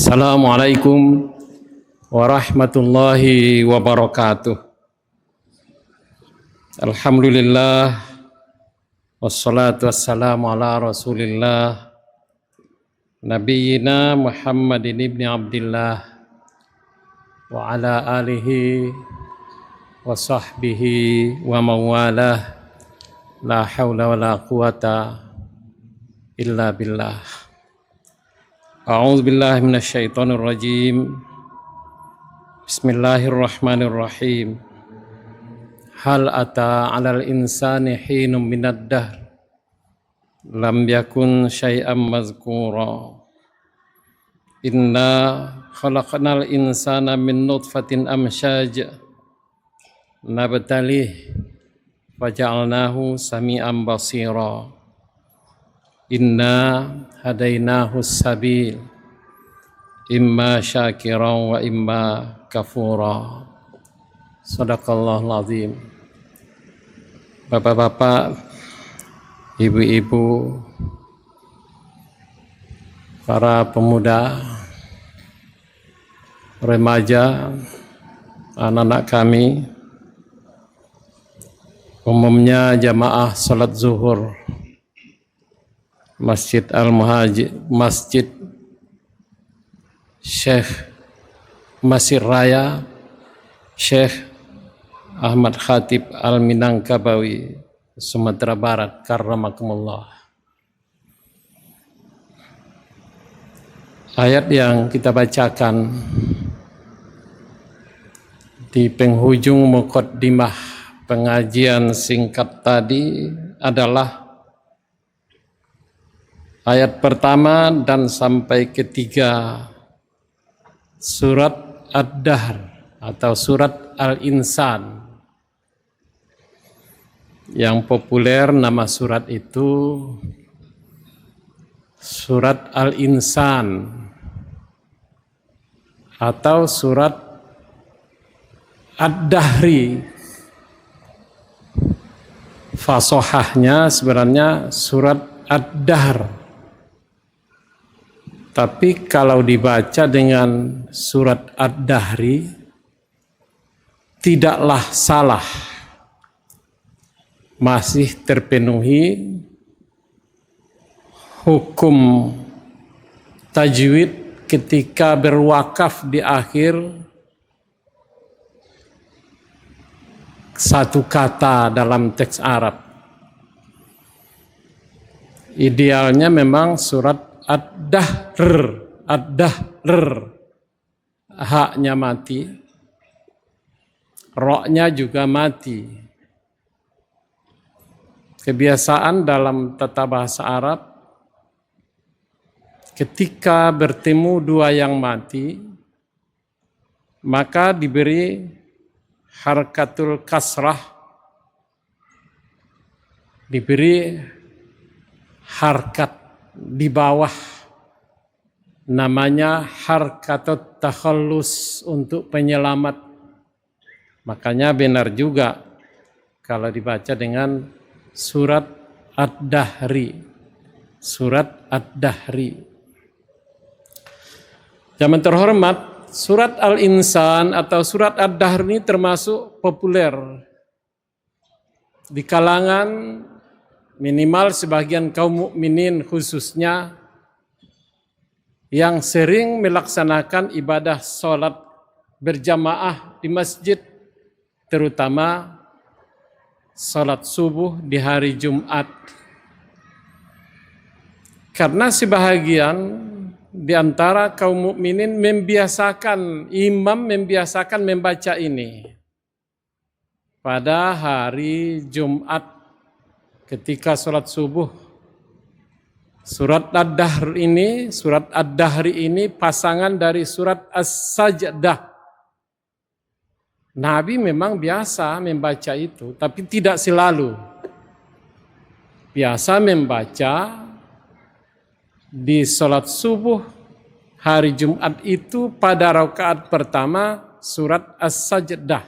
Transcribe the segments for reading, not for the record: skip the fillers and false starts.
Assalamualaikum warahmatullahi wabarakatuh. Alhamdulillah wassalatu wassalamu ala Rasulillah Nabiyyina Muhammadin ibni Abdillah wa ala alihi wa sahbihi wa mawalah, la hawla wa la quwata illa billah. A'udzu billahi minasyaitonir rajim. Bismillahirrahmanirrahim. Hal ata 'alal insani hinum minad dahr lam yakun syai'am mazkura. Inna khalaqnal insana min nutfatin amsyaj nabtalih faja'alnahu sami'an basira. Inna hadainahu sabil imma syakiran wa imma kafura. Shadaqallahul azim. Bapak-bapak, ibu-ibu, para pemuda, remaja, anak-anak kami, umumnya jamaah salat zuhur Masjid Al-Muhajir, Masjid Syekh Masir Raya Syekh Ahmad Khatib Al-Minangkabawi, Sumatera Barat, karramakumullah. Ayat yang kita bacakan di penghujung muqaddimah pengajian singkat tadi adalah ayat pertama dan sampai ketiga surat Ad-Dahr atau surat Al-Insan. Yang populer nama surat itu surat Al-Insan atau surat Ad-Dahri. Fashohahnya sebenarnya surat Ad-Dahr. Tapi kalau dibaca dengan surat Ad-Dahri tidaklah salah. Masih terpenuhi hukum tajwid ketika berwakaf di akhir satu kata dalam teks Arab. Idealnya memang surat Ad-Dahr, haknya mati, roknya juga mati. Kebiasaan dalam tata bahasa Arab, ketika bertemu dua yang mati, maka diberi harkatul kasrah, diberi harkat di bawah, namanya harkatut takhallus, untuk penyelamat. Makanya benar juga kalau dibaca dengan surat Ad-Dahri, surat Ad-Dahri. Yang terhormat, surat Al-Insan atau surat Ad-Dahr ini termasuk populer di kalangan minimal sebagian kaum mukminin, khususnya yang sering melaksanakan ibadah sholat berjamaah di masjid, terutama sholat subuh di hari Jumat. Karena sebahagian di antara kaum mukminin imam membiasakan membaca ini pada hari Jumat ketika sholat subuh. Surat Ad-Dahri ini pasangan dari surat As-Sajdah. Nabi memang biasa membaca itu, tapi tidak selalu. Biasa membaca di sholat subuh hari Jumat itu pada rakaat pertama surat As-Sajdah.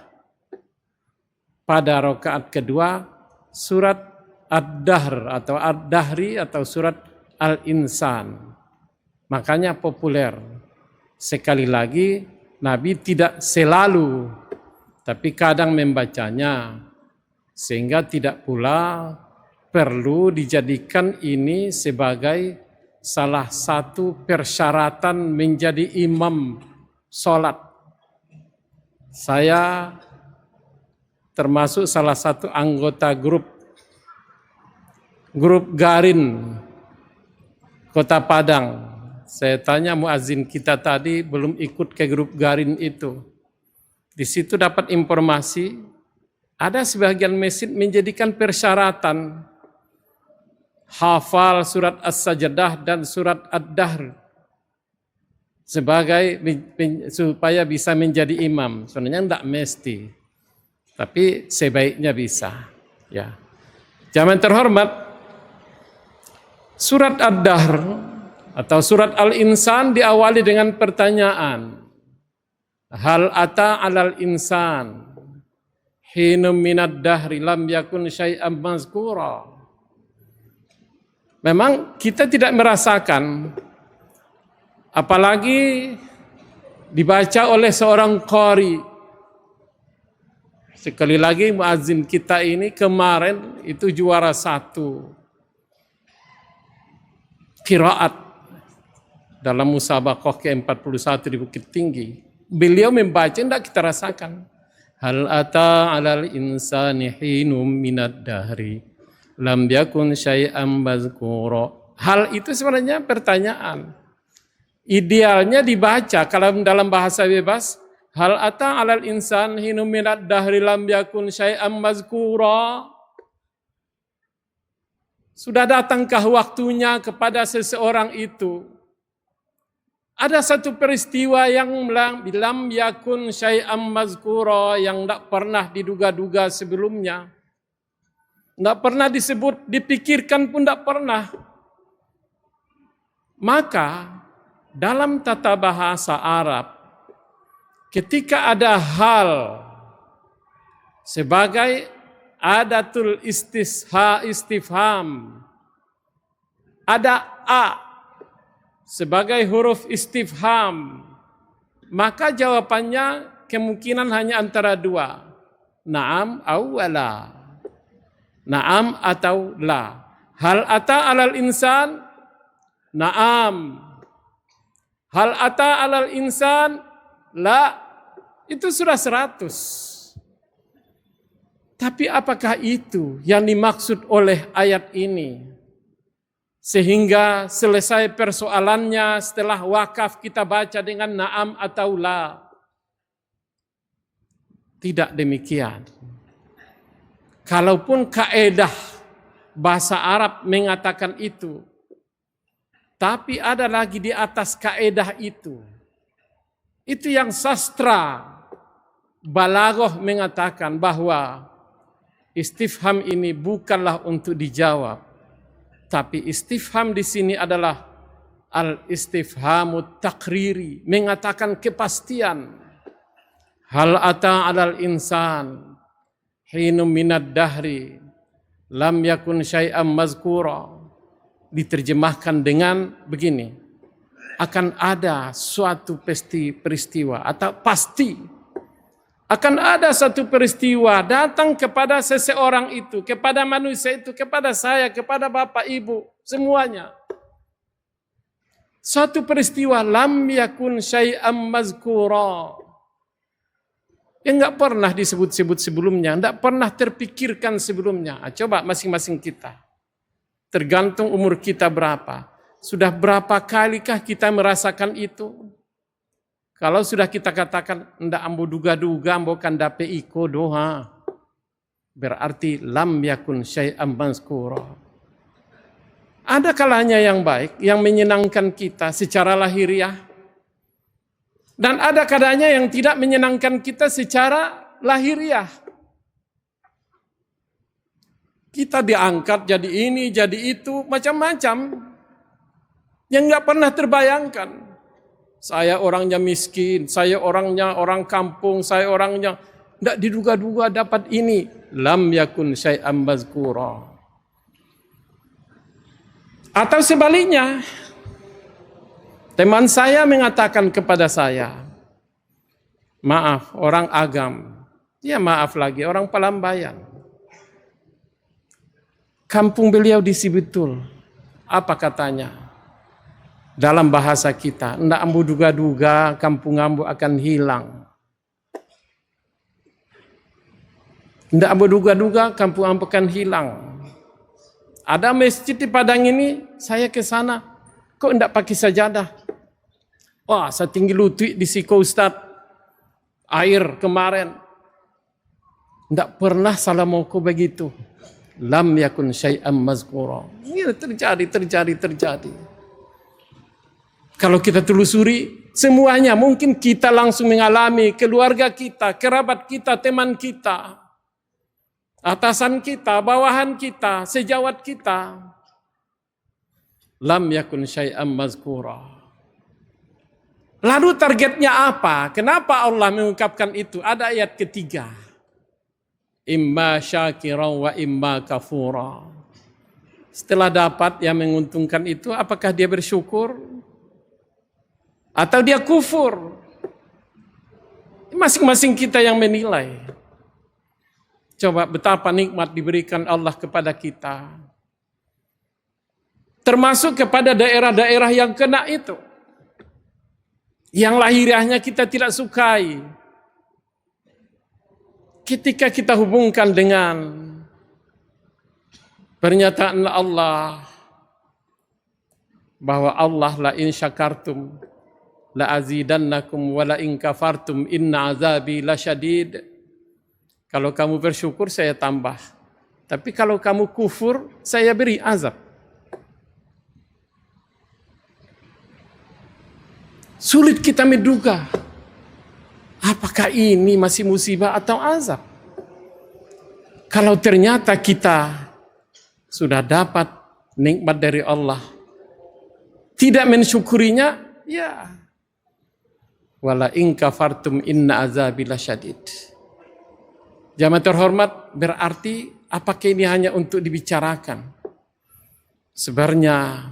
Pada rakaat kedua surat Ad-Dahr atau Ad-Dahri atau surat Al-Insan. Makanya populer. Sekali lagi, Nabi tidak selalu, tapi kadang membacanya, sehingga tidak pula perlu dijadikan ini sebagai salah satu persyaratan menjadi imam sholat. Saya termasuk salah satu anggota grup Garin Kota Padang. Saya tanya muazin kita tadi belum ikut ke grup Garin itu. Di situ dapat informasi ada sebagian masjid menjadikan persyaratan hafal surat As-Sajdah dan surat Ad-Dahr sebagai supaya bisa menjadi imam. Sebenarnya tidak mesti, tapi sebaiknya bisa. Ya, jamaah terhormat, surat Ad-Dahr atau surat Al-Insan diawali dengan pertanyaan. Hal ata alal insan hinum minad dahri lam yakun syai'an mazkura. Memang kita tidak merasakan, apalagi dibaca oleh seorang qari. Sekali lagi muazin kita ini kemarin itu juara 1 qiraat dalam musabaqah ke-41 di Bukit Tinggi. Beliau membaca, tidak kita rasakan. Hal ata alal insani hinum minad dahri lam yakun syai'an mazkura. Hal itu sebenarnya pertanyaan. Idealnya dibaca kalau dalam bahasa bebas, hal ata alal insan hinum minad dahri lam yakun syai'an mazkura. Sudah datangkah waktunya kepada seseorang itu? Ada satu peristiwa yang lam yakun syai'an mazkura, yang tidak pernah diduga-duga sebelumnya. Tidak pernah disebut, dipikirkan pun tidak pernah. Maka dalam tata bahasa Arab, ketika ada hal sebagai adatul istifham, ada a sebagai huruf istifham, maka jawabannya kemungkinan hanya antara 2. Naam au la. Naam atau la. Hal ata alal insan? Naam. Hal ata alal insan? La. Itu sudah 100. Tapi apakah itu yang dimaksud oleh ayat ini? Sehingga selesai persoalannya setelah wakaf kita baca dengan naam atau la. Tidak demikian. Kalaupun kaedah bahasa Arab mengatakan itu, tapi ada lagi di atas kaedah itu. Itu yang sastra balaghah mengatakan bahwa istifham ini bukanlah untuk dijawab. Tapi istifham di sini adalah al-istifhamut takriri, mengatakan kepastian. Hal ata alal insan hinum minad dahri lam yakun syai'an mazkura. Diterjemahkan dengan begini, akan ada suatu peristiwa atau pasti akan ada satu peristiwa datang kepada seseorang itu, kepada manusia itu, kepada saya, kepada bapak ibu, semuanya. Suatu peristiwa lam yakun syai'an mazkura, yang enggak pernah disebut-sebut sebelumnya, enggak pernah terpikirkan sebelumnya. Coba masing-masing kita, tergantung umur kita berapa. Sudah berapa kalikah kita merasakan itu? Kalau sudah kita katakan, ndak ambo duga-duga, ambo kan dape iko doha. Berarti lam yakun syai'an mazkura. Ada kalanya yang baik, yang menyenangkan kita secara lahiriah. Dan ada kalanya yang tidak menyenangkan kita secara lahiriah. Kita diangkat jadi ini, jadi itu, macam-macam. Yang nggak pernah terbayangkan. Saya orangnya miskin, saya orangnya orang kampung, saya orangnya tidak diduga-duga dapat ini. Lam yakun syai'an mazkura. Atau sebaliknya, Teman saya mengatakan kepada saya, maaf, orang Agam, ya maaf lagi, orang Palambayan. Kampung beliau di Sibetul. Apa katanya? Dalam bahasa kita, ndak ambu duga-duga kampung ambu akan hilang. Ndak ambu duga-duga kampung ambu akan hilang. Ada masjid di Padang ini, saya ke sana, kok ndak pakai sajadah? Wah, setinggi lutut di siko Ustaz. Air kemarin. Ndak pernah salamoko begitu. Lam yakun syai'am mazkura. Ini terjadi. Kalau kita telusuri semuanya, mungkin kita langsung mengalami, keluarga kita, kerabat kita, teman kita, atasan kita, bawahan kita, sejawat kita. Lam yakun syai'am mazkura. Lalu targetnya apa? Kenapa Allah mengungkapkan itu? Ada ayat ketiga. Imma syakiran wa imma kafura. Setelah dapat yang menguntungkan itu, apakah dia bersyukur? Atau dia kufur? Masing-masing kita yang menilai. Coba betapa nikmat diberikan Allah kepada kita. Termasuk kepada daerah-daerah yang kena itu. Yang lahiriahnya kita tidak sukai. Ketika kita hubungkan dengan pernyataan Allah bahwa Allah la in syakartum la azidannakum wa la in kafartum inna azabi lasyadid. Kalau kamu bersyukur saya tambah. Tapi kalau kamu kufur saya beri azab. Sulit kita menduga, apakah ini masih musibah atau azab? Kalau ternyata kita sudah dapat nikmat dari Allah, tidak mensyukurinya, ya. Wala in kafartum inna azabi lasyadid. Jamaah terhormat, berarti apakah ini hanya untuk dibicarakan? Sebenarnya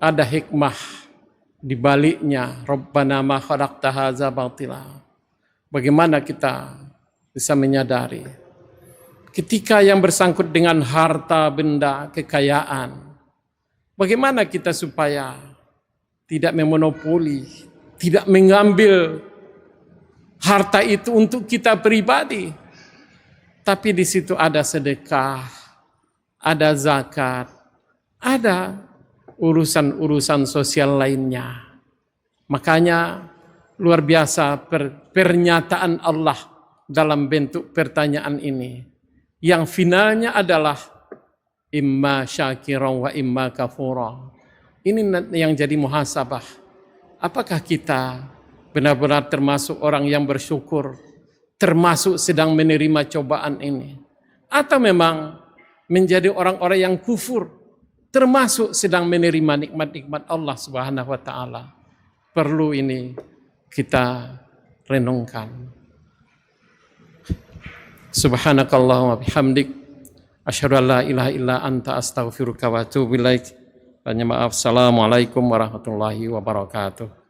ada hikmah di baliknya. Rabbana ma khalaqta hadza batila. Bagaimana kita bisa menyadari ketika yang bersangkut dengan harta, benda, kekayaan, bagaimana kita supaya tidak memonopoli, tidak mengambil harta itu untuk kita pribadi, tapi di situ ada sedekah, ada zakat, ada urusan-urusan sosial lainnya. Makanya luar biasa pernyataan Allah dalam bentuk pertanyaan ini. Yang finalnya adalah imma syakiran wa imma kafura. Ini yang jadi muhasabah. Apakah kita benar-benar termasuk orang yang bersyukur, termasuk sedang menerima cobaan ini? Atau memang menjadi orang-orang yang kufur, termasuk sedang menerima nikmat-nikmat Allah Subhanahu wa taala. Perlu ini kita renungkan. Subhanakallahumma bihamdik asyhadu an la ilaha illa anta astaghfiruka wa atubu ilaik. Tanya maaf. Assalamualaikum warahmatullahi wabarakatuh.